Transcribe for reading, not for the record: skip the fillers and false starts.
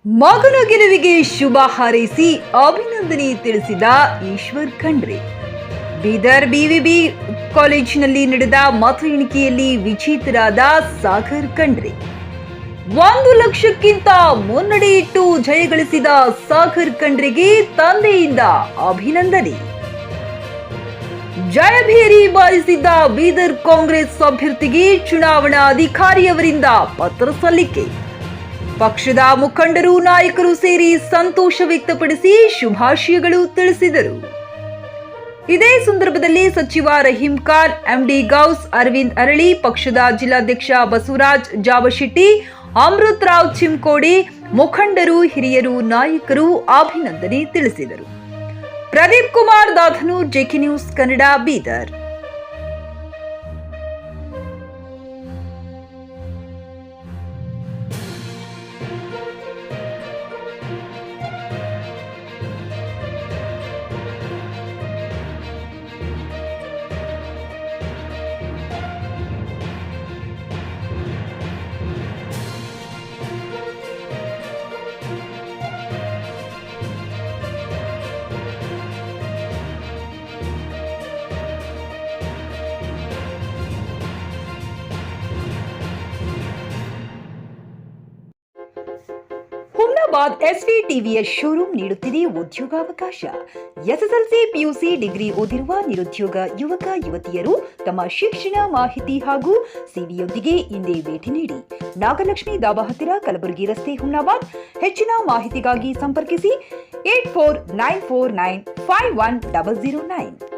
ಮಗನ ಗೆಲುವಿಗೆ ಶುಭ ಹಾರೈಸಿ ಅಭಿನಂದನೆ ತಿಳಿಸಿದ ಈಶ್ವರ್ ಖಂಡ್ರೆ. ಬೀದರ್ ಬಿವಿಬಿ ಕಾಲೇಜಿನಲ್ಲಿ ನಡೆದ ಮತ ಎಣಿಕೆಯಲ್ಲಿ ವಿಜೇತರಾದ ಸಾಗರ್ ಖಂಡ್ರೆ. 1,00,000ಕ್ಕಿಂತ ಮುನ್ನಡೆ ಇಟ್ಟು ಜಯಗಳಿಸಿದ ಸಾಗರ್ ಖಂಡ್ರೆಗೆ ತಂದೆಯಿಂದ ಅಭಿನಂದನೆ. ಜಯಭೇರಿ ಬಾರಿಸಿದ್ದ ಬೀದರ್ ಕಾಂಗ್ರೆಸ್ ಅಭ್ಯರ್ಥಿಗೆ ಚುನಾವಣಾ ಅಧಿಕಾರಿಯವರಿಂದ ಪತ್ರ ಸಲ್ಲಿಕೆ. ಪಕ್ಷದ ಮುಖಂಡರು ನಾಯಕರು ಸೇರಿ ಸಂತೋಷ ವ್ಯಕ್ತಪಡಿಸಿ ಶುಭಾಶಯಗಳು ತಿಳಿಸಿದರು. ಇದೇ ಸಂದರ್ಭದಲ್ಲಿ ಸಚಿವ ರಹೀಂ ಖಾನ್, ಎಂಡಿ ಗೌಸ್, ಅರವಿಂದ್ ಅರಳಿ, ಪಕ್ಷದ ಜಿಲ್ಲಾಧ್ಯಕ್ಷ ಬಸವರಾಜ್ ಜಾಬಶೆಟ್ಟಿ, ಅಮೃತ್ ರಾವ್ ಚಿಮ್ಕೋಡಿ, ಮುಖಂಡರು, ಹಿರಿಯರು, ನಾಯಕರು ಅಭಿನಂದನೆ ತಿಳಿಸಿದರು. Pradeep Kumar Dadhanur, JK news Kannada, Bidar. Humnabad SV TVS showroom ನೀಡುತ್ತಿದೆ ಉದ್ಯೋಗಾವಕಾಶ. ಎಸ್ಎಸ್ಎಲ್ಸಿ, ಪಿಯುಸಿ, ಡಿಗ್ರಿ ಓದಿರುವ ನಿರುದ್ಯೋಗ ಯುವಕ ಯುವತಿಯರು ತಮ್ಮ ಶಿಕ್ಷಣ ಮಾಹಿತಿ ಹಾಗೂ ಸಿವಿಯೊಂದಿಗೆ ಇಂದೇ ಭೇಟಿ ನೀಡಿ. ನಾಗಲಕ್ಷ್ಮಿ ದಾಬಾ ಹತ್ತಿರ, ಕಲಬುರಗಿ ರಸ್ತೆ, ಹುಮ್ನಾಬಾದ್. ಹೆಚ್ಚಿನ ಮಾಹಿತಿಗಾಗಿ ಸಂಪರ್ಕಿಸಿ 8494951009.